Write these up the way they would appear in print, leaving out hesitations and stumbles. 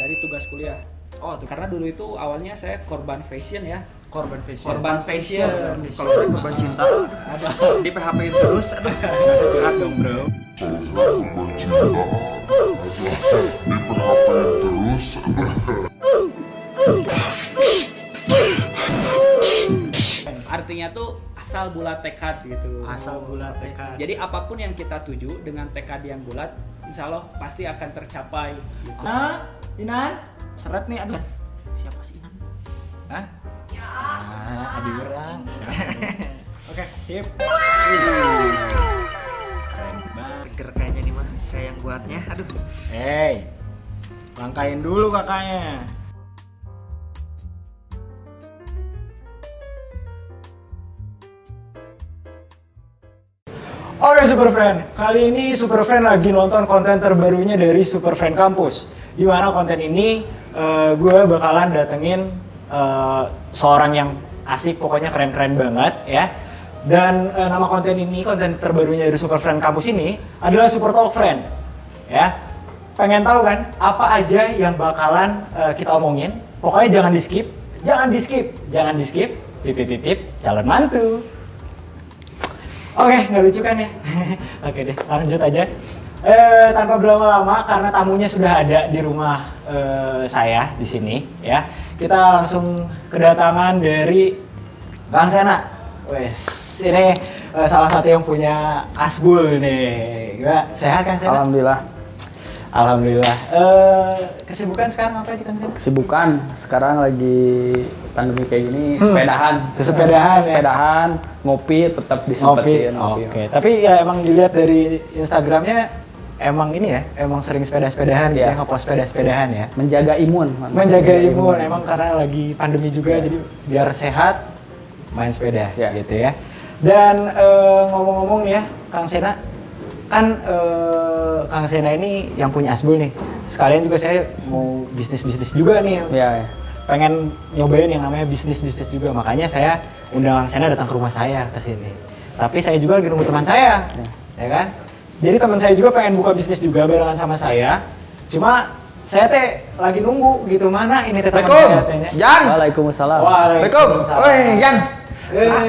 dari tugas kuliah. Karena dulu itu awalnya saya korban fashion ya. Korban fashion. Kalau saya korban cinta, di PHP terus, aduh, nggak usah curhat dong bro. Kalau saya korban cinta, di PHP terus. Artinya tuh asal bulat tekad gitu. Asal bulat tekad. Jadi apapun yang kita tuju dengan tekad yang bulat, insya Allah pasti akan tercapai. Gitu. Inan, seret nih, aduh. Siapa sih Inan? Hah? Adi orang. Oke, sip. Keren banget. Seger kayaknya nih mah, kayak yang buatnya. Aduh. Hey, langkain dulu kakaknya. Oke Super Friend, kali ini Super Friend lagi nonton konten terbarunya dari Super Friend Kampus. Di mana konten ini gue bakalan datengin seorang yang asik, pokoknya keren-keren banget ya. Dan nama konten ini, konten terbarunya dari Super Friend Kampus ini adalah Super Talk Friend ya. Pengen tahu kan apa aja yang bakalan kita omongin? Pokoknya jangan di skip, pip, calon mantu. Oke, nggak lucu kan ya? Oke deh, lanjut aja. Tanpa berlama-lama, karena tamunya sudah ada di rumah saya di sini, ya. Kita langsung kedatangan dari Bang Sena. Wes, ini salah satu yang punya Asbul nih. Gak sehat kan Sena? Alhamdulillah. Kesibukan sekarang apa aja kan Sena? Kesibukan sekarang lagi pandemi kayak gini, sepedahan, ngopi tetap disempetin. Oke. Tapi ya emang dilihat dari Instagramnya emang ini ya, emang sering sepeda-sepedahan gitu ya, ngepost sepeda-sepedahan ya. Menjaga imun, Emang karena lagi pandemi juga jadi biar sehat main sepeda gitu ya. Dan ngomong-ngomong nih ya, Kang Sena, kan Kang Sena ini yang punya Asbul nih. Sekalian juga saya mau bisnis juga nih. Ya. Pengen nyobain yang namanya bisnis juga, makanya saya undang Kang Sena datang ke rumah saya ke sini. Tapi saya juga lagi nunggu teman saya, ya kan? Jadi teman saya juga pengen buka bisnis juga barengan sama saya. Cuma saya teh lagi nunggu gitu, mana ini teh teman saya tehnya. Jan. Waalaikumsalam. Woi, Jan.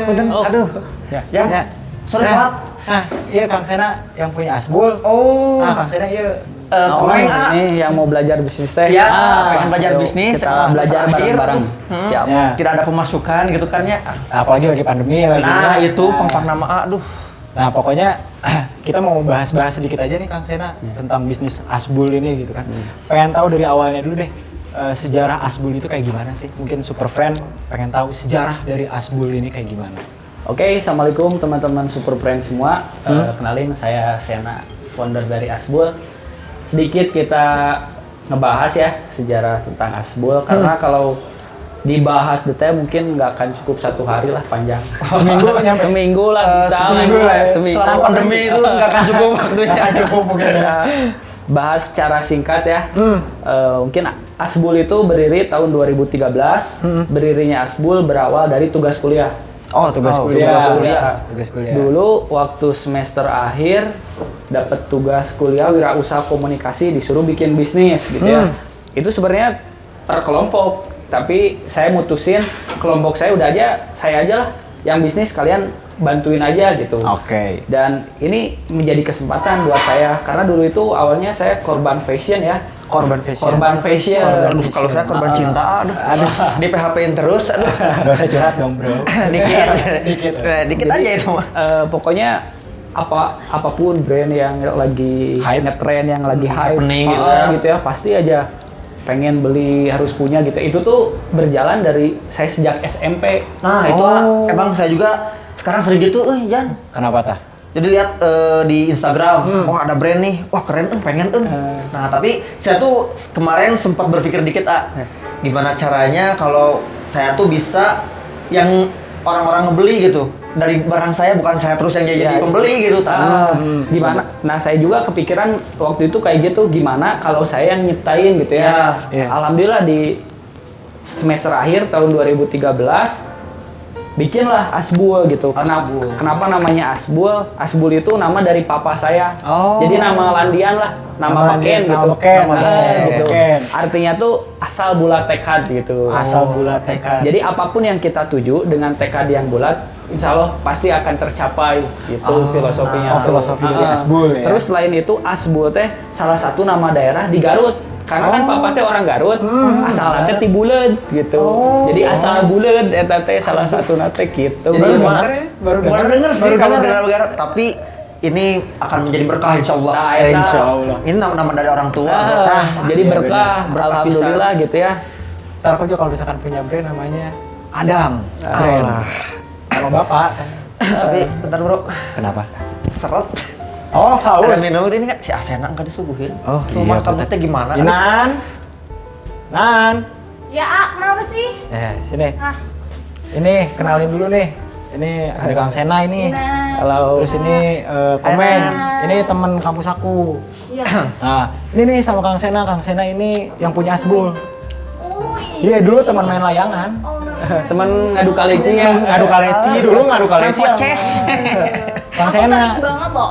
Punten, aduh. Ya. Sorry, Pak. Nah, iya Kang Sena yang punya Asbul. Oh. Nah, Kang Sena iya. Ini yang mau belajar bisnis teh. Ya, pengen belajar bisnis. Kita belajar bareng-bareng. Siap. Ya. Tidak ada pemasukan gitu kan ya. Apalagi lagi pandemi lagi. Nah, itu nama aduh. Nah, pokoknya kita mau bahas sedikit aja nih Kang Sena tentang bisnis Asbul ini gitu kan. Pengen tahu dari awalnya dulu deh, sejarah Asbul itu kayak gimana sih? Mungkin Super Friend pengen tahu sejarah dari Asbul ini kayak gimana. Oke, assalamualaikum teman-teman Super Friend semua. Kenalin, saya Sena, founder dari Asbul. Sedikit kita ngebahas ya sejarah tentang Asbul, karena kalau dibahas detail mungkin nggak akan cukup 1 hari lah, panjang. Seminggu lah bisa. Selama pandemi itu nggak akan cukup waktunya. Cukup mungkin ya. Bahas secara singkat ya. Mungkin Asbul itu berdiri tahun 2013. Berdirinya Asbul berawal dari tugas kuliah. Tugas kuliah. Dulu waktu semester akhir dapat tugas kuliah wirausaha komunikasi, disuruh bikin bisnis gitu ya. Itu sebenarnya per kelompok, tapi saya mutusin kelompok saya udah saya aja lah yang bisnis, kalian bantuin aja gitu. Oke. Dan ini menjadi kesempatan buat saya karena dulu itu awalnya saya korban fashion ya. Korban fashion. Kalau saya korban cinta, aduh. Di PHP-in terus, aduh. Gak usah curhat dong, Bro. Dikit aja itu mah. Pokoknya apapun brand yang lagi ngetren, yang lagi hype gitu ya, pasti aja pengen beli, harus punya gitu. Itu tuh berjalan dari saya sejak SMP. Nah, itu emang saya juga sekarang sering gitu, Jan. Kenapa tah? Jadi lihat di Instagram, ada brand nih, wah keren, pengen. Nah, tapi saya tuh kemarin sempat berpikir dikit, gimana caranya kalau saya tuh bisa yang orang-orang ngebeli gitu dari barang saya, bukan saya terus yang jadi pembeli gitu. Gimana? Nah, saya juga kepikiran waktu itu kayak gitu, gimana kalau saya yang nyiptain gitu ya. Alhamdulillah di semester akhir tahun 2013 bikinlah Asbul gitu. Kenapa namanya Asbul? Asbul itu nama dari papa saya. Oh. Jadi nama landian lah, nama beken gitu. Nama beken, Gitu. beken. Artinya tuh asal bulat tekad gitu. Asal bulat tekad. Jadi apapun yang kita tuju dengan tekad yang bulat, insya Allah pasti akan tercapai gitu filosofinya. Filosofi dari Asbul ya. Terus selain itu Asbul teh salah satu nama daerah di Garut. Karena kan papa teh orang Garut, asal teh ti buleud gitu. Jadi asal buleud eta teh salah satu nate gitu. Jadi baru denger sih kalau dari negara, tapi ini akan menjadi berkah insyaallah. Nah, eta. Insyaallah. Ini nama dari orang tua. Jadi berkah, Berkah alhamdulillah gitu ya. Ntar aku juga kalau misalkan punya brand namanya Adam. Alah. Sama bapak. Tapi bentar bro, Kenapa? seret. Oh, haus. Ada minum ini kan si Asena nggak disuguhin. Oh, Rumah iya, kamu teh gimana? Nan. Ya, kenapa sih? Sini. Ah, Ini kenalin dulu nih. Ini ada Kang Sena ini. nah, Halo. Terus ini Komen. Hai. Ini teman kampus aku. iya. Nah, ini nih sama Kang Sena. Kang Sena ini yang punya Asbul. Oh, Iya, dulu teman main layangan. Oh, Temen ngadu kaleci ya. Ngadu kaleci dulu, ngadu kaleci. Main poces. Kang aku Sena. sering banget loh,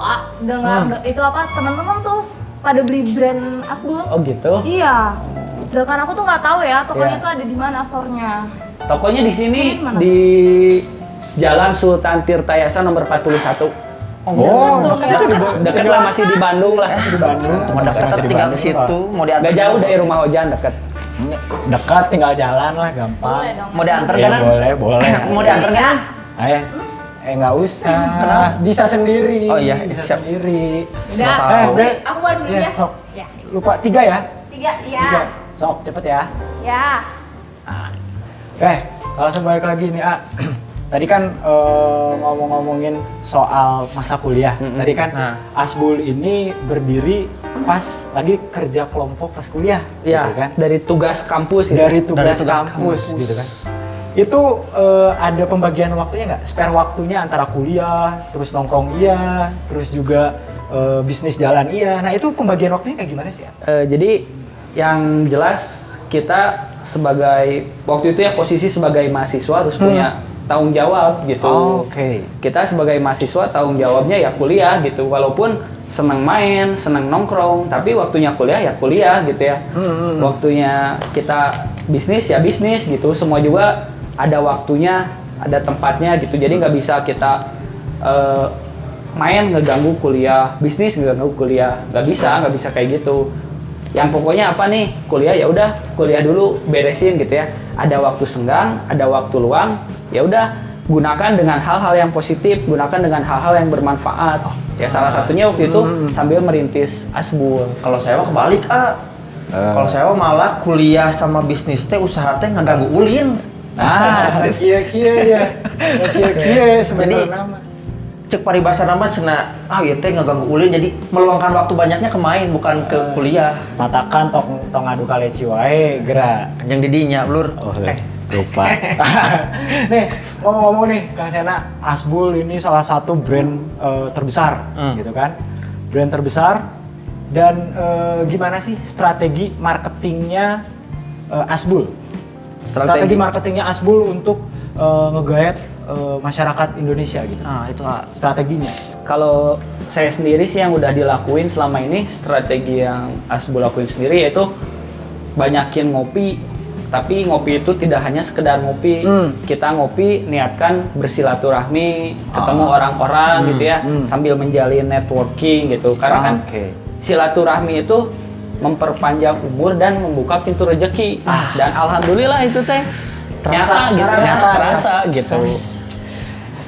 dengar itu apa teman-teman tuh pada beli brand Asbul. Oh gitu. Iya. Sedangkan aku tuh nggak tahu ya tokonya Iya. tuh ada di mana store-nya. Tokonya di sini Mana? di Jalan Sultan Tirtayasa nomor 41. Oh, Dekat lah, masih di Bandung lah. di Bandung. Cuma dekat tinggal ke situ, mau diantar. Gak jauh dari rumah Ojan, dekat. Dekat, tinggal jalan lah, gampang. Boleh dong. Mau diantar Iya, kan? Nan? boleh. Mau diantar kan? Nan? Ayo. Nggak usah. Kenapa? Bisa sendiri. Oh iya, bisa siap. sendiri. Udah. tahu. Bre. Aku buat dulu Iya, ya. sok. Ya. Lupa 3 ya? 3, ya. 3. Sok, cepet ya. Ya. Langsung balik lagi nih, Tadi kan ngomongin soal masa kuliah. Tadi kan Asbul ini berdiri pas lagi kerja kelompok pas kuliah, Iya, gitu kan? dari tugas kampus gitu. Dari tugas tugas kampus, kampus. gitu kan? Itu ada pembagian waktunya nggak? Spare waktunya antara kuliah, terus nongkrong iya, terus juga bisnis jalan iya. Nah itu pembagian waktunya kayak gimana sih ya? Jadi yang jelas kita sebagai waktu itu ya posisi sebagai mahasiswa harus punya tanggung jawab gitu. Oke. Kita sebagai mahasiswa tanggung jawabnya ya kuliah gitu. Walaupun seneng main, seneng nongkrong, tapi waktunya kuliah ya kuliah gitu ya. Waktunya kita bisnis ya bisnis gitu. Semua juga ada waktunya, ada tempatnya gitu. Jadi nggak bisa kita main ngeganggu kuliah, bisnis ngeganggu kuliah. Nggak bisa kayak gitu. Yang pokoknya apa nih, kuliah ya udah kuliah dulu beresin gitu ya. Ada waktu senggang, ada waktu luang, ya udah gunakan dengan hal-hal yang positif, gunakan dengan hal-hal yang bermanfaat. Ya salah satunya waktu itu sambil merintis Asbul. Kalau saya mah kebalik, Kalau saya mah malah kuliah sama bisnis teh usaha teh ngeganggu ulin. Kia-kia ya. Kia-kia sebenarnya Jadi, nama. Cek paribasa nama cenah ya teh ngeganggu ulin jadi meluangkan waktu banyaknya ke main bukan ke kuliah. Matakan tong ngadu kaleci wae gerak. Yang didinya blur. Lupa. Nih, ngomong-ngomong nih, Kang Sena, Asbul ini salah satu brand terbesar, gitu kan? Brand terbesar. Dan gimana sih strategi marketingnya Asbul? Strategi marketingnya Asbul untuk nge-guide masyarakat Indonesia gitu. Nah, itu Strateginya. Kalau saya sendiri sih yang udah dilakuin selama ini, strategi yang Asbul lakuin sendiri yaitu banyakin ngopi. Tapi ngopi itu tidak hanya sekedar ngopi. Kita ngopi niatkan bersilaturahmi, ketemu orang-orang gitu ya, sambil menjalin networking gitu. Karena kan silaturahmi itu memperpanjang umur dan membuka pintu rezeki. Dan alhamdulillah itu teh Terasa nyata gitu, sekarang, terasa gitu.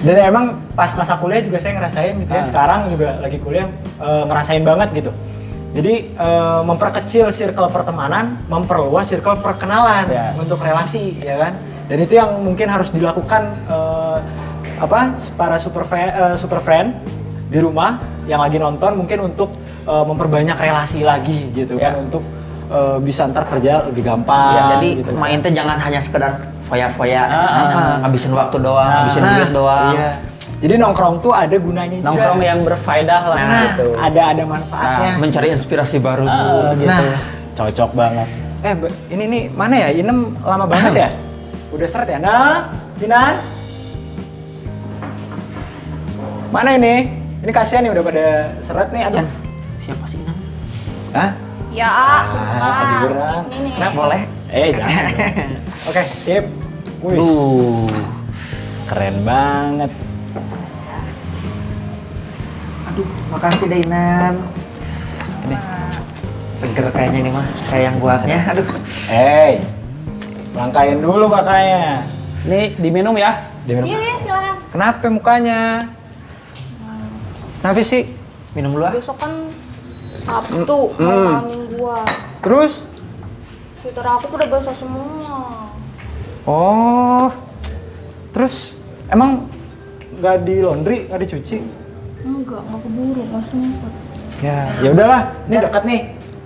Dan emang pas masa kuliah juga saya ngerasain gitu ya, sekarang juga lagi kuliah ngerasain banget gitu. Jadi memperkecil circle pertemanan, memperluas circle perkenalan untuk relasi, ya kan? Dan itu yang mungkin harus dilakukan para super friend di rumah yang lagi nonton mungkin untuk memperbanyak relasi lagi gitu kan, untuk bisa ntar kerja lebih gampang. Ya, jadi gitu, main teh jangan hanya sekedar foya-foya, ngabisin waktu doang, ngabisin duit doang. Iya. Jadi nongkrong tuh ada gunanya juga. Nongkrong yang berfaedah lah gitu. Ada manfaatnya. Mencari inspirasi baru. Gitu. Nah, cocok banget. Ini nih mana ya? Inem lama banget ya? Udah seret ya? Nah, Dinan. Mana ini? Ini kasihan nih udah pada seret nih. Aduh. Siapa sih Inang? Hah? Ya, Ketiduran. ini nih. Kenapa boleh? Jangan dong. Oke, sip. Wih, keren banget. Aduh, makasih Dainan. Ini. Seger kayaknya ini mah, kayak yang buatnya. Aduh. Langkain dulu makanya. Nih diminum ya. Diminum. Iya, iya, silakan. Kenapa mukanya? Kenapa sih? Minum dulu ah. Besok kan Sabtu, ngomongin gua. Terus? Sweater aku udah basah semua. Oh. Terus emang nggak di laundry, nggak dicuci? Enggak keburu, nggak sempet. Ya udahlah. Ini dekat nih.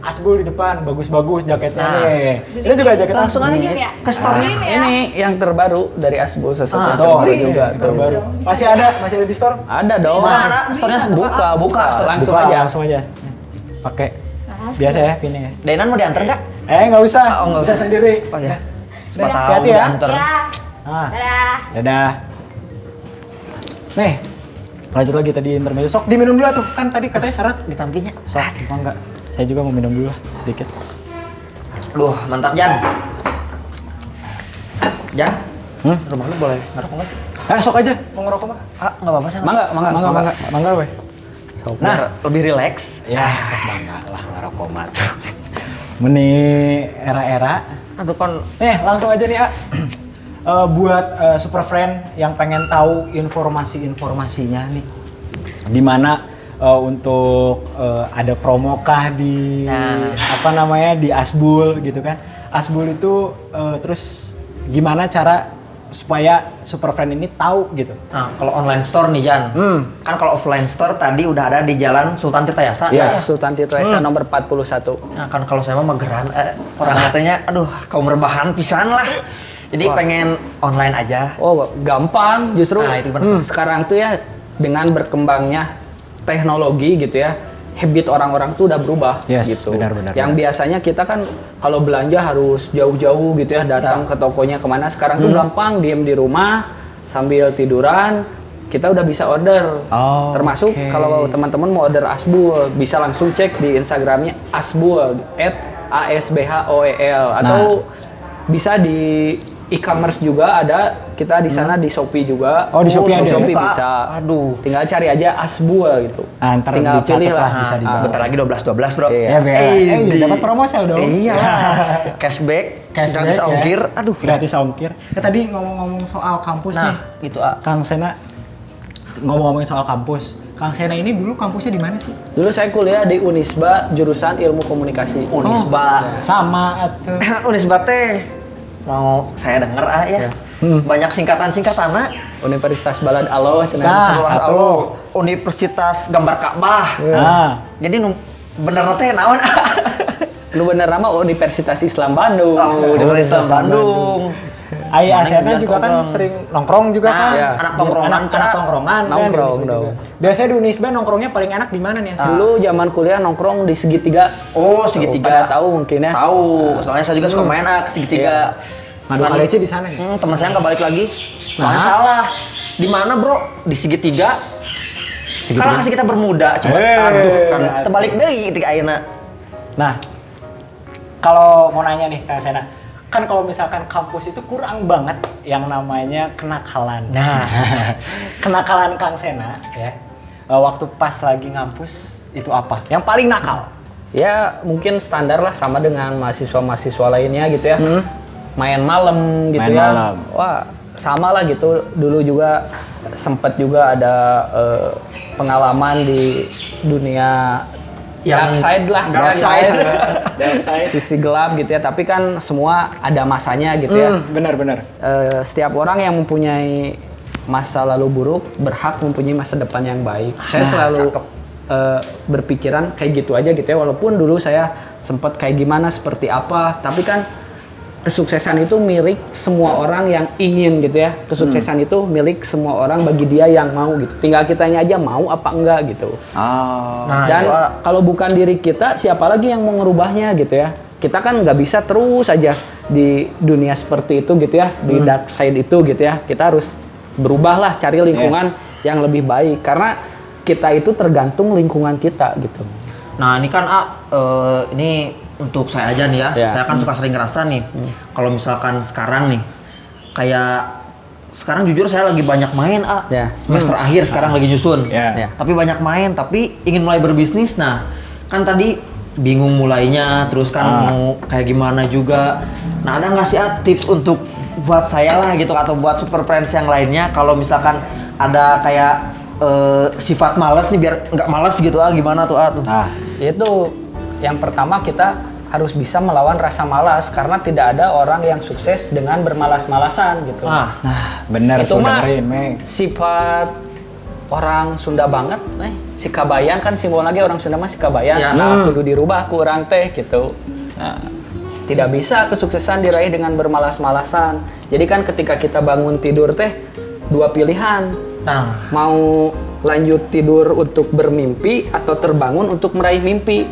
Asbul di depan, bagus-bagus jaketnya Nah. nih. Ini juga jaket Langsung aja Beliin ya? ke store. Beliin ya? Ini yang terbaru dari Asbul, sesuatu yang Tuh, terbaru ini juga. yang terbaru. Masih ada di store? Ada dong. Mana? Store-nya Buka. Langsung Buka, aja. langsung aja. Pakai. Makasih. Biasa ya, Vini ya. Dainan mau diantar nggak? Nggak usah. Oh, nggak Bisa usah. sendiri. Oh ya. Udah, Siapa tahu hati-hati ya. diantar. Ya, Ah, dadah. dadah. Nih, lanjut lagi tadi intermezzo. Sok diminum dulu tuh. Kan tadi katanya syarat. Ditampinya. Sok, mau enggak? Saya juga mau minum dulu lah, sedikit. Duh, mantap Jan. Jan, Hmm? rumah lu boleh ngerokok nggak sih? Sok aja. Mau ngerokok mah? Nggak apa-apa sih. Mangga. Mangga, weh. Nah, lebih rileks. Ya, bangga lah ngerokok mah. Meni era-era. Aduh kan. Langsung aja nih, buat super friend yang pengen tahu informasi-informasinya nih. Di mana untuk ada promo kah di di Asbul gitu kan. Asbul itu terus gimana cara supaya super friend ini tahu gitu. Nah, kalau online store nih Jan. Kan kalau offline store tadi udah ada di Jalan Sultan Tirtayasa. Ya, Sultan Tirtayasa nomor 41. Nah, kan kalau saya mah mageran orang katanya aduh, kaum rebahan pisan lah. Jadi pengen online aja. Oh, gampang justru. Nah, itu benar. Sekarang tuh ya dengan berkembangnya teknologi gitu ya, habit orang-orang tuh udah berubah. Yes, gitu. benar. Yang biasanya kita kan kalau belanja harus jauh-jauh gitu ya, datang ke tokonya kemana. Sekarang tuh gampang, diem di rumah sambil tiduran, kita udah bisa order. Oh, Termasuk oke. kalau teman-teman mau order Asbul, bisa langsung cek di Instagramnya Asbul @asbhoel atau bisa di e-commerce juga ada, kita di sana di Shopee juga. Oh, di Shopee ada? Shopee Buka. bisa. Aduh. Tinggal cari aja Asbul gitu. Ntar Tinggal dicatat pilih lah. bisa Ah, dibantu. Bentar lagi 12 bro. Iya. Ya, Bella. Dapat promo sel dong. Iya. Cashback, gratis ya. ongkir. Aduh. Gratis ongkir. Tadi ngomong-ngomong soal kampus nih. Nah, itu Kang Sena, ngomong-ngomongin soal kampus. Kang Sena ini dulu kampusnya di mana sih? Dulu saya kuliah di Unisba jurusan Ilmu Komunikasi. Unisba. Sama atuh. Unisba teh mau saya denger ya. Banyak singkatan-singkatanna. Universitas Balad Allah cenah. Universitas Gambar Ka'bah. Nah, Jadi bener teh naon? Nu bener nama Universitas Islam Bandung. Universitas Islam Bandung. Ai Mana Asena yang juga kan nongkrong? sering nongkrong juga Nah, kan. Iya. anak tongkrongan, Anak Kak. tongkrongan. kan, Nongkrong di Unisba dong. juga. Biasanya di Unisba nongkrongnya paling enak di mana nih? As? Dulu zaman kuliah nongkrong di Segitiga. Oh, segitiga. Pada tahu mungkin ya. Tahu, soalnya saya juga suka main ke segitiga. Ngadu kalece di sana ya? Teman saya nggak balik lagi. Soalnya Nah. salah. Di mana bro? Di segitiga. Kalau kasih kita bermuda, coba. Aduh, kan terbalik deui ketika ayeuna. Nah, kalau mau nanya nih Kang Sena, kan kalau misalkan kampus itu kurang banget yang namanya kenakalan. Nah. Kenakalan Kang Sena ya, waktu pas lagi ngampus itu apa? Yang paling nakal? Ya mungkin standar lah sama dengan mahasiswa-mahasiswa lainnya gitu ya. Main malam gitu Main ya. malam. Wah sama lah gitu. Dulu juga sempet juga ada pengalaman di dunia dark side lah. Dark ya, side. gitu ya. Sisi gelap gitu ya. Tapi kan semua ada masanya gitu ya. Benar-benar. Setiap orang yang mempunyai masa lalu buruk berhak mempunyai masa depan yang baik. Saya selalu berpikiran kayak gitu aja gitu ya. Walaupun dulu saya sempat kayak gimana, seperti apa, tapi kan kesuksesan itu milik semua orang yang ingin gitu ya. Kesuksesan itu milik semua orang bagi dia yang mau gitu. Tinggal kitanya aja mau apa enggak gitu. Nah, Dan itu, kalau bukan diri kita, siapa lagi yang mau ngerubahnya gitu ya? Kita kan nggak bisa terus aja di dunia seperti itu gitu ya, di dark side itu gitu ya. Kita harus berubah lah, cari lingkungan yang lebih baik karena kita itu tergantung lingkungan kita gitu. Nah ini kan ini untuk saya aja nih ya, Ya. saya kan suka sering ngerasa nih, kalau misalkan sekarang nih, kayak sekarang jujur saya lagi banyak main Ya. semester akhir sekarang lagi nyusun, Ya. tapi banyak main, tapi ingin mulai berbisnis. Nah kan tadi bingung mulainya, terus kan mau kayak gimana juga. Nah ada nggak sih tips untuk buat saya lah gitu atau buat Super Friends yang lainnya kalau misalkan ada kayak sifat malas nih biar nggak malas gitu gimana tuh tuh? Nah, itu yang pertama kita harus bisa melawan rasa malas karena tidak ada orang yang sukses dengan bermalas-malasan gitu. Nah, bener itu tuh mah dengerin, Meng. sifat orang Sunda banget, si kabayan kan simbol lagi orang Sunda mah si kabayan. Ya. Nah, kudu dirubah ku urang teh gitu. Nah, tidak bisa kesuksesan diraih dengan bermalas-malasan. Jadi kan ketika kita bangun tidur teh dua pilihan. Nah, Mau lanjut tidur untuk bermimpi atau terbangun untuk meraih mimpi.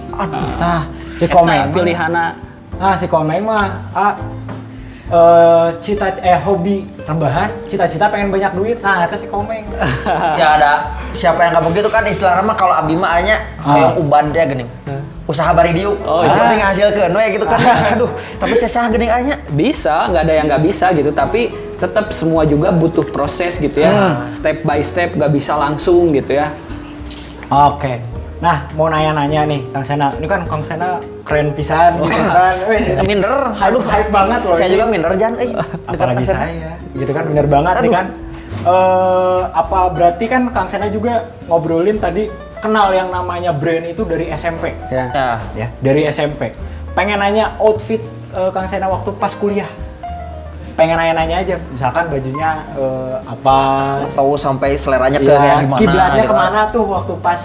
Nah, si Komeng mah- Pilihanna. si Komeng mah hobi rebahan, cita-cita pengen banyak duit. Nah, itu si Komeng. ya ada siapa yang nggak begitu kan istilahnya mah kalau abdi mah nya yang ubad ya geuning. Usaha bari diuk. Oh, Yang iya. penting hasilkeun we gitu kan. Aduh, tapi saya geuning nya. Bisa, nggak ada yang nggak bisa gitu, tapi tetap semua juga butuh proses gitu ya. Step by step, nggak bisa langsung gitu ya. Oke. Nah, mau nanya-nanya nih, Kang Sena. Ini kan Kang Sena keren pisan gitu kan. Minder. Aduh, hype banget loh. Saya ini. juga minder Jan Apalagi dekat saya. Gitu kan bener banget nih Aduh. kan. Apa berarti kan Kang Sena juga ngobrolin tadi kenal yang namanya brand itu dari SMP. Ya. Ya. Dari SMP. Pengen nanya outfit Kang Sena waktu pas kuliah. Pengen nanya-nanya aja, misalkan bajunya apa, Tahu sampai seleranya ke ya, kayak gimana. kiblatnya gitu. kemana tuh waktu pas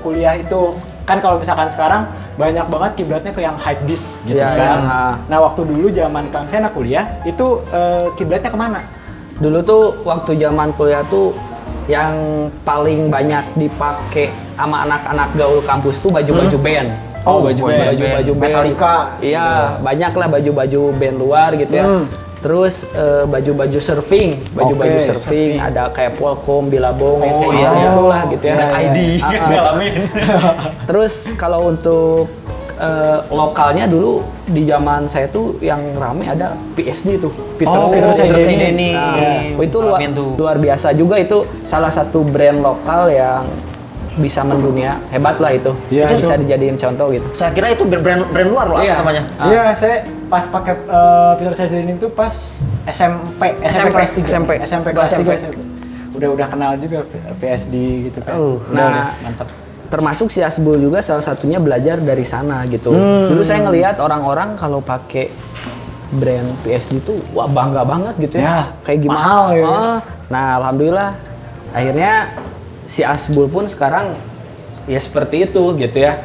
kuliah itu. Kan kalau misalkan sekarang banyak banget kiblatnya ke yang hypebeast gitu Ya, kan. ya. Nah waktu dulu zaman Kang Sena kuliah itu kiblatnya kemana? Dulu tuh waktu zaman kuliah tuh yang paling banyak dipakai sama anak-anak gaul kampus tuh baju-baju band. Oh, baju band. Baju-baju band. Metallica. Iya, banyak lah baju-baju band luar gitu ya. Terus baju-baju surfing, baju-baju Oke, surfing, ada kayak Polkom, Billabong, yang kayak iya, gitu lah gitu ya. Black ID. Ngalamin. Terus kalau untuk lokalnya dulu di zaman saya tuh yang rame ada PSD tuh, Peter Oh, Saint Peter Saint Denis. Denis. Nah, itu luar, Ngalamin tuh. luar biasa juga, itu salah satu brand lokal yang bisa mendunia, hebat lah itu. Iya, Itu bisa itu. dijadiin contoh gitu. Saya kira itu brand luar loh Iya. apa namanya. Iya, saya pas pakai Peter Saint itu pas SMP kelas 3. SMP kelas 3. Udah kenal juga PSD gitu kan. Nah, mantap. termasuk si Asbul juga salah satunya belajar dari sana gitu. Dulu saya ngelihat orang-orang kalau pakai brand PSD tuh wah bangga banget gitu ya. Ya, Kayak gimana? mahal ya. Nah, alhamdulillah akhirnya si Asbul pun sekarang ya seperti itu gitu ya.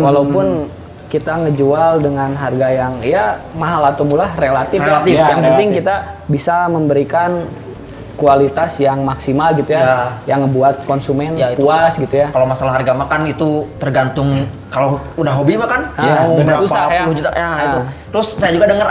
Walaupun kita ngejual dengan harga yang ya mahal atau murah relatif, Relatif, ya. Yang ya, penting relatif. kita bisa memberikan kualitas yang maksimal gitu ya, yang ngebuat konsumen Ya, itu. puas gitu ya. Kalau masalah harga makan itu tergantung kalau udah hobi makan Ah, mau bener. berapa Susah, ya. puluh juta ya Ah. itu. Terus saya juga dengar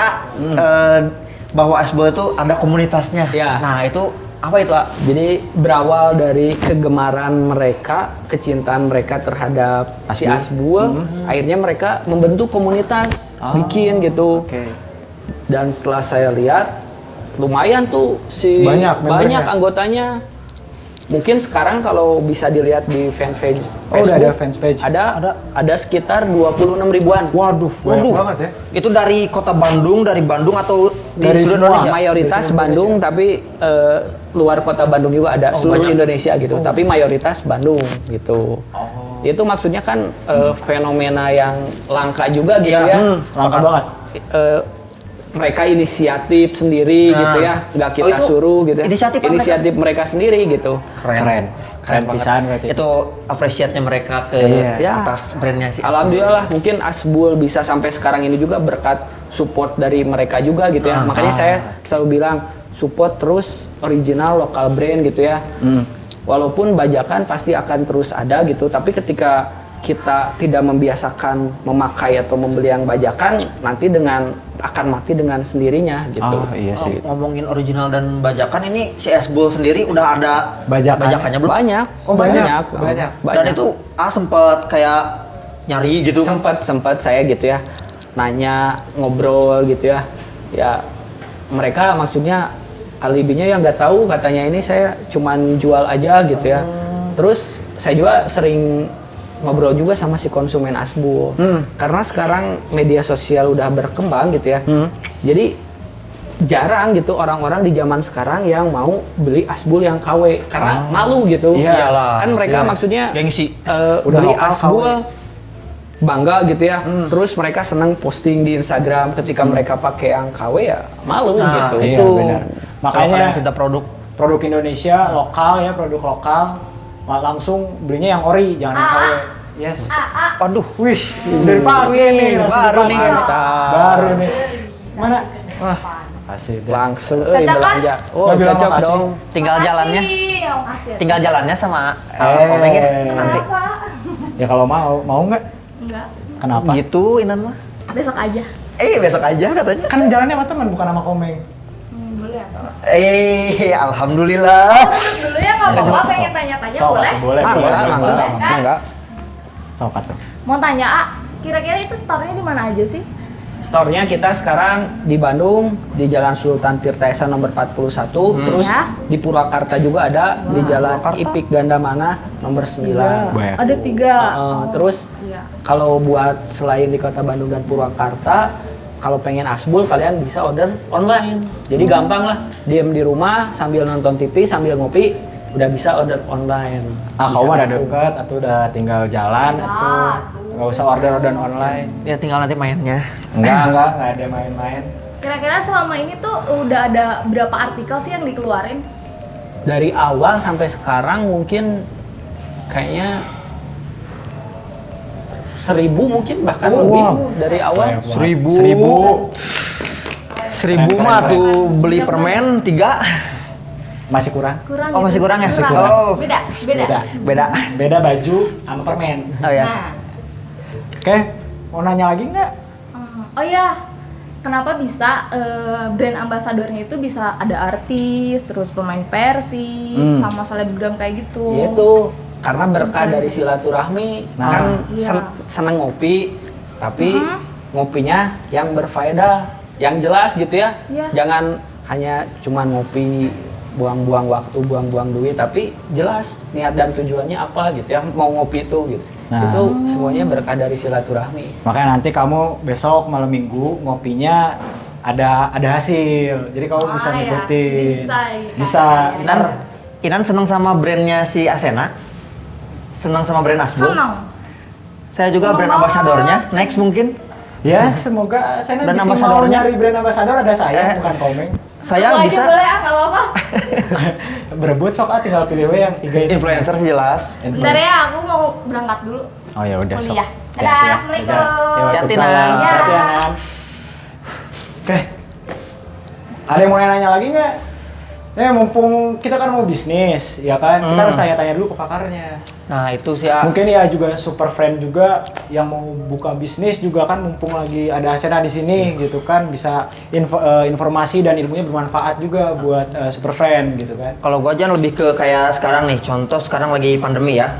bahwa Asbul itu ada komunitasnya. Ya. Nah itu apa itu Jadi berawal dari kegemaran mereka, kecintaan mereka terhadap si Asbul, akhirnya mereka membentuk komunitas, bikin gitu. Oke. Dan setelah saya lihat, lumayan tuh si Banyak membernya. anggotanya. Mungkin sekarang kalau bisa dilihat di fanpage Oh, udah Facebook, ada fanpage. ada sekitar 26 ribuan. Waduh, banyak Waduh. banget ya. Itu dari kota Bandung, dari Bandung atau di Dari seluruh semua. Indonesia? Mayoritas Bandung, tapi luar kota Bandung juga ada, seluruh banyak. Indonesia gitu. Tapi mayoritas Bandung gitu. Itu maksudnya kan fenomena yang langka juga gitu Iya, ya. Langka banget. Mereka inisiatif sendiri Nah. gitu ya, nggak kita Oh, itu suruh gitu. inisiatif apa mereka sendiri gitu. Keren banget. pisan berarti. Itu appreciate-nya mereka ke Iya. atas brandnya sih. Alhamdulillah mungkin Asbul bisa sampai sekarang ini juga berkat support dari mereka juga gitu ya. Makanya saya selalu bilang support terus original lokal brand gitu ya. Walaupun bajakan pasti akan terus ada gitu, tapi ketika kita tidak membiasakan memakai atau membeli yang bajakan, nanti akan mati dengan sendirinya gitu. Oh iya sih. Ngomongin original dan bajakan ini si S-Bull sendiri udah ada bajakannya belum? Banyak. Oh, banyak. Banyak. Dan itu sempet kayak nyari gitu. Sempat saya gitu ya nanya, ngobrol gitu ya. Ya mereka maksudnya alibinya yang nggak tahu, katanya ini saya cuman jual aja gitu ya. Terus saya juga sering ngobrol juga sama si konsumen Asbul. Karena sekarang media sosial udah berkembang gitu ya. Jadi jarang gitu orang-orang di zaman sekarang yang mau beli Asbul yang KW karena malu gitu. Iyalah. Kan mereka Iya. maksudnya Gengsi. Udah beli lokal Asbul KW. bangga gitu ya. Terus mereka senang posting di Instagram ketika mereka pakai yang KW ya malu Nah, gitu. Iya, itu. benar. Makanya Makanya kalian cinta produk. produk Indonesia lokal ya, produk lokal langsung belinya yang ori, jangan yang KW. Yes. Waduh. Wih, udah dipakai nih, langsung baru nih. dipakai. Mantap. Baru nih. Mana? Wah, kasih deh. Langsung Cocok kan? belanja. Oh, Nggak bilang cocok makasih. dong. Tinggal jalannya. Makasih. Tinggal jalannya sama Komeng ya nanti. Kenapa? Ya kalau mau nggak? Enggak. Kenapa? Gitu Inan mah. Besok aja. Besok aja katanya. Kan jalannya sama teman bukan sama Komeng. Boleh ya? Alhamdulillah. Dulu ya nggak apa-apa, pengen tanya-tanya Sok, boleh? boleh. Enggak. Sok atuh. Mau tanya, kira-kira itu store-nya di mana aja sih? Store-nya kita sekarang di Bandung, di Jalan Sultan Tirtaesa nomor 41, terus Ya. di Purwakarta juga ada, di Jalan Ipik Gandamana nomor 9. Banyak. Ada 3. Terus Iya. kalau buat selain di Kota Bandung dan Purwakarta, kalau pengen Asbul kalian bisa order online. Jadi gampang lah, diem di rumah sambil nonton TV, sambil ngopi, udah bisa order online. Ah, Bisa kamu udah langsung. dekat atau udah tinggal jalan atau nggak usah order online. Ya tinggal nanti mainnya. Enggak ada main-main. Kira-kira selama ini tuh udah ada berapa artikel sih yang dikeluarin? Dari awal sampai sekarang mungkin kayaknya 1000 mungkin bahkan lebih dari awal. 1000 mah tuh beli permen 3. Masih kurang. Kurang Oh, masih kurang ya? Kurang. Kurang. Oh. Beda. Beda. Beda baju sama permen. Oh ya. Nah, Oke, mau nanya lagi nggak? oh ya, kenapa bisa brand ambasadornya itu bisa ada artis, terus pemain Persib, sama selebgram kayak gitu? Itu karena berkah dari silaturahmi. Nah. Kan Iya. seneng ngopi, tapi ngopinya yang berfaedah, yang jelas gitu ya. Iya. Jangan hanya cuman ngopi buang-buang waktu, buang-buang duit, tapi jelas niat dan tujuannya apa gitu ya, mau ngopi itu gitu. Nah. Itu semuanya berkah dari silaturahmi. Makanya nanti kamu besok malam minggu ngopinya ada hasil. Jadi kamu bisa Ah, ya. ngikutin. Bisa, Bisa. ya. Ntar Inan seneng sama brandnya si Asena? Seneng sama brand Asbul? Senang. Saya juga brand ambasadornya. Next mungkin. ya semoga saya Brand nanti mau ambasadornya? nyari brand ambasador ada saya bukan Komeng. Saya Aku aja bisa boleh ah, nggak apa-apa. Berebut sok tinggal pilih we yang 3 itu. influencer sih jelas. Bentar ya, aku mau berangkat dulu. Oh ya udah sok. Kuliah. Dadah, Assalamualaikum. Hati-hati, Nan. Ya. Hati-hati, Nan. Oke. Ada yang mau nanya lagi nggak? Mumpung kita kan mau bisnis, ya kan? Kita harus tanya-tanya dulu ke pakarnya. Nah itu sih ya. Mungkin ya juga super friend juga yang mau buka bisnis juga kan mumpung lagi ada Asena di sini gitu kan bisa informasi dan ilmunya bermanfaat juga buat super friend gitu kan. Kalau gua aja lebih ke kayak sekarang nih, contoh sekarang lagi pandemi ya.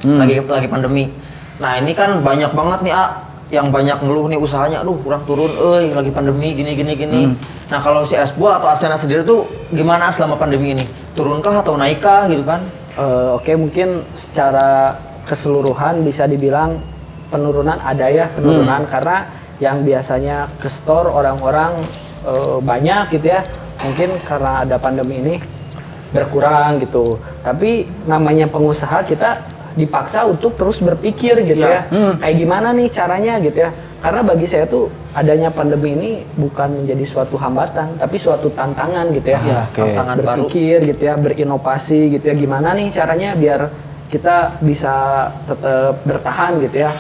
Lagi pandemi. Nah, ini kan banyak banget nih, yang banyak ngeluh nih usahanya, aduh kurang turun, lagi pandemi gini. Nah, kalau si Asbul atau Asena sendiri tuh gimana selama pandemi ini? Turunkah atau naikkah gitu kan? Oke, mungkin secara keseluruhan bisa dibilang penurunan ada ya, penurunan karena yang biasanya ke store orang-orang banyak gitu ya, mungkin karena ada pandemi ini berkurang gitu. Tapi namanya pengusaha kita dipaksa untuk terus berpikir gitu ya, kayak gimana nih caranya gitu ya. Karena bagi saya tuh adanya pandemi ini bukan menjadi suatu hambatan, tapi suatu tantangan gitu ya. Tantangan baru. Berpikir gitu ya, berinovasi gitu ya, gimana nih caranya biar kita bisa tetap bertahan gitu ya.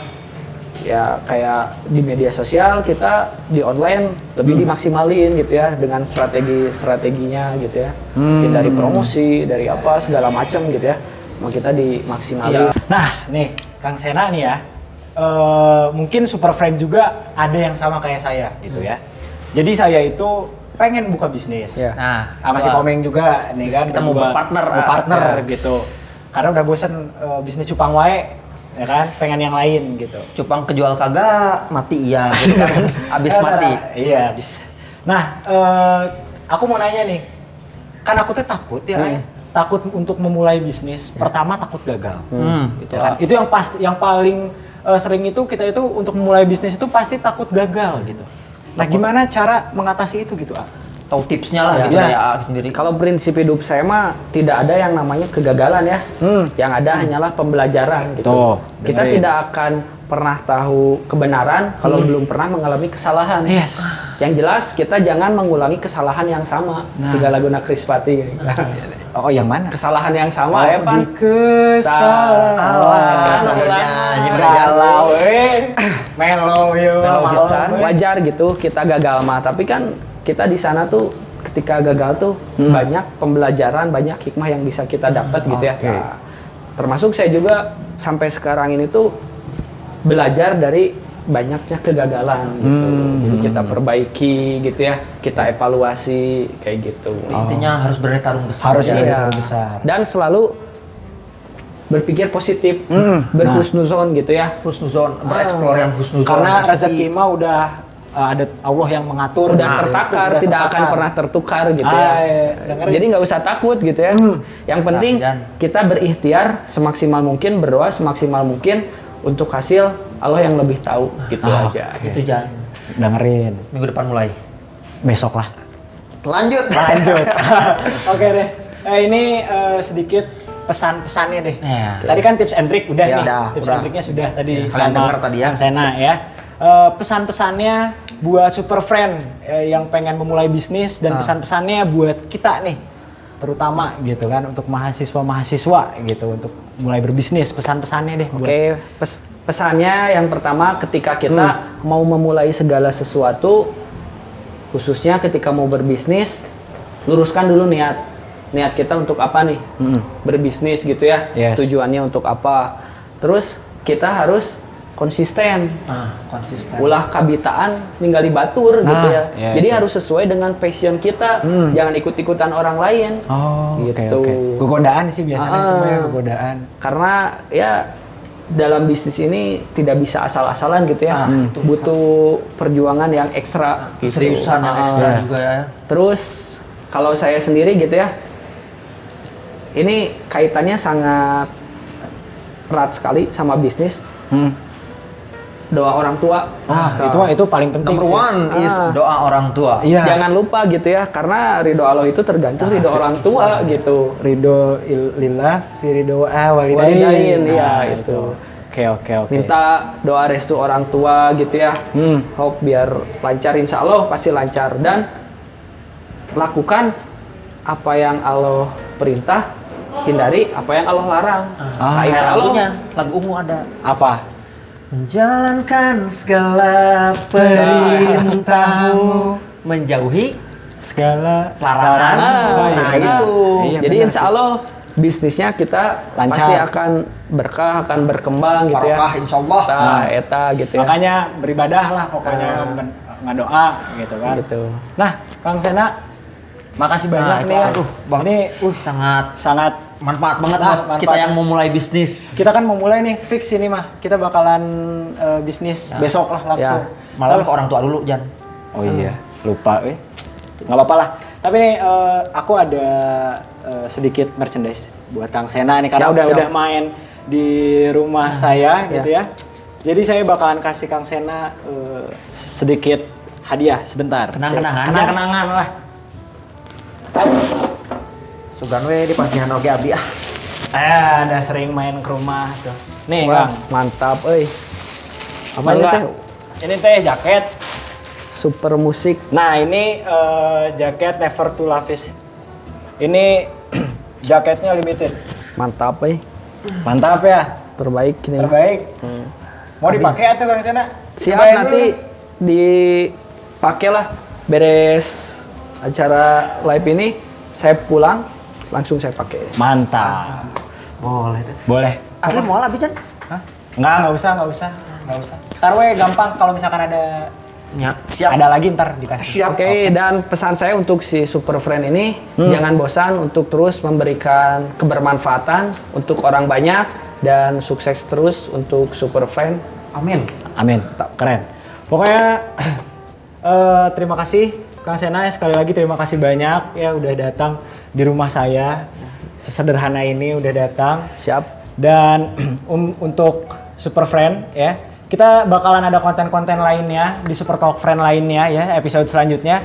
Ya kayak di media sosial, kita di online lebih dimaksimalin gitu ya dengan strateginya gitu ya. Mungkin dari promosi, dari apa segala macam gitu ya. Mau kita dimaksimalin. Nah, nih Kang Sena nih ya, mungkin super friend juga ada yang sama kayak saya gitu ya. Jadi saya itu pengen buka bisnis. Ya. Nah, Sama si Komeng juga nih kan. Kita mau berdua berpartner, mau partner ya. gitu. Karena udah bosen bisnis cupang wae, ya kan? Pengen yang lain gitu. cupang kejual kagak, mati iya, gitu kan. Abis mati. Iya, abis. Nah, aku mau nanya nih. Kan aku tuh takut ya, Ay. Takut untuk memulai bisnis. Pertama takut gagal. Gitu kan. Itu yang paling sering itu kita itu untuk memulai bisnis itu pasti takut gagal gitu. Nah, gimana cara mengatasi itu gitu, Ah? Tahu tipsnya lah gitu Ya. ya sendiri. Kalau prinsip hidup saya mah tidak ada yang namanya kegagalan ya. Yang ada hanyalah pembelajaran gitu. Tuh, Kita dengerin. tidak akan pernah tahu kebenaran kalau belum pernah mengalami kesalahan. Yes. Yang jelas kita jangan mengulangi kesalahan yang sama. Segala guna Krispati. Oh, yang mana? Kesalahan yang sama ya, Pak. Di kesalahan. Nyanyi Galau, melo yo. Melo pisan. Wajar gitu kita gagal mah, tapi kan kita di sana tuh ketika gagal tuh banyak pembelajaran, banyak hikmah yang bisa kita dapat gitu ya. Oke. Nah, termasuk saya juga sampai sekarang ini tuh belajar dari banyaknya kegagalan gitu. Jadi kita perbaiki gitu ya, kita evaluasi kayak gitu. Intinya harus berani tarung besar. Harus ya. berani Iya. tarung besar. Dan selalu berpikir positif, berhusnuzon gitu ya. Husnuzon, bereksplor yang husnuzon. Karena pasti. rezeki mah udah ada Allah yang mengatur. Udah gitu. tertakar, Udah tidak akan tertakar. pernah tertukar gitu ya. Dengerin. Jadi nggak usah takut gitu ya. Yang penting Jan. kita berikhtiar semaksimal mungkin, berdoa semaksimal mungkin untuk hasil Allah yang lebih tahu gitu aja. Itu Jan. Dengerin. Minggu depan mulai. Besok lah. Lanjut. Oke deh. Ini sedikit pesan-pesannya deh. Ya. Tadi kan tips and trick udah Ya, nih. udah, Tips udah. and tricknya sudah tadi Ya, kalian sama dengar tadi ya. Kang Sena ya. Pesan-pesannya buat super friend yang pengen memulai bisnis dan pesan-pesannya buat kita nih, terutama gitu kan untuk mahasiswa gitu untuk mulai berbisnis. Pesan-pesannya deh. buat- Oke, pesannya yang pertama ketika kita mau memulai segala sesuatu, khususnya ketika mau berbisnis, luruskan dulu niat kita untuk apa nih, berbisnis gitu ya. Yes. Tujuannya untuk apa. Terus kita harus konsisten. Nah, konsisten. Ulah kabitaan ninggali batur gitu ya. iya, Jadi iya. harus sesuai dengan passion kita, jangan ikut-ikutan orang lain. Oh, Gitu. oke. Kegodaan sih biasanya itu mah ya, Ah. kegodaan. Karena ya dalam bisnis ini tidak bisa asal-asalan gitu ya. Butuh perjuangan yang ekstra gitu. Keseriusan yang ekstra juga ya. Terus kalau saya sendiri gitu ya, ini kaitannya sangat erat sekali sama bisnis. Doa orang tua. Itu paling penting Number sih. one is doa orang tua. Iya. Jangan lupa gitu ya, karena ridho Allah itu tergantung ridho orang tua gitu. Ridho lillah, fi ridho walidain. Walidain, iya, Nah, itu. Oke. Minta doa restu orang tua gitu ya. Hope biar lancar, insya Allah pasti lancar. Dan lakukan apa yang Allah perintah, hindari apa yang Allah larang. Nah, Kayak insya Allah lagunya, lagu ungu ada. Apa? Menjalankan segala perintahmu, menjauhi Segala larangan. Nah, itu. Iya, jadi benar insya Allah bisnisnya kita Lancar. pasti akan berkah, akan berkembang gitu ya. Barokah insya Allah. Nah, eta gitu ya. Makanya beribadah lah pokoknya ngadoa gitu kan. Gitu. Nah, Kang Sena, makasih banyak itu nih ya. aduh, Bang. Ini sangat sangat manfaat banget Nah, buat manfaat. kita yang mau mulai bisnis. kita kan mau mulai nih fix ini mah. Kita bakalan bisnis besok lah langsung. Malam ke orang tua dulu, Jan. Oh iya, lupa nggak apa-apa lah. Tapi nih aku ada sedikit merchandise buat Kang Sena nih karena Siap, siap. udah main di rumah saya gitu ya. Jadi saya bakalan kasih Kang Sena sedikit hadiah sebentar. Kenang-kenangan, ya? Kenang-kenangan lah. Sugan we di pasihan oge abi ah. Ada sering main ke rumah tuh. Nih, Wah, Kang. mantap euy. Apa ini Enggak. teh? Ini teh jaket. Super musik. Nah, ini jaket Never to Lavish. Ini jaketnya limited. Mantap euy. Mantap ya. Terbaik ini. Terbaik. Mau dipakai atau Kang Sena? Siap, Cobain nanti dulu. dipakai lah beres acara live ini, saya pulang langsung saya pakai. Mantap. Boleh tuh. Boleh. Asli moal abi, Jan? Hah? Nggak usah. Ntar gampang kalau misalkan ada Ya, siap. ada lagi ntar dikasih. Siap. Oke, dan pesan saya untuk si Super Friend ini, jangan bosan untuk terus memberikan kebermanfaatan untuk orang banyak dan sukses terus untuk Super Friend. Amin. Amin, keren. Pokoknya terima kasih Kang Sena, sekali lagi terima kasih banyak ya udah datang di rumah saya. Sesederhana ini udah datang. Siap. Dan untuk Super Friend ya, kita bakalan ada konten-konten lainnya di Super Talk Friend lainnya ya, episode selanjutnya.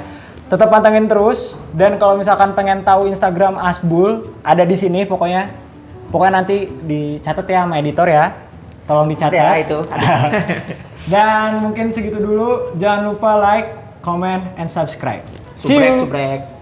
Tetap pantengin terus, dan kalau misalkan pengen tahu Instagram Asbul ada di sini pokoknya nanti dicatat ya sama editor ya. Tolong dicatat. Ya itu. Dan mungkin segitu dulu. Jangan lupa like, comment, and subscribe. See you. Subrek.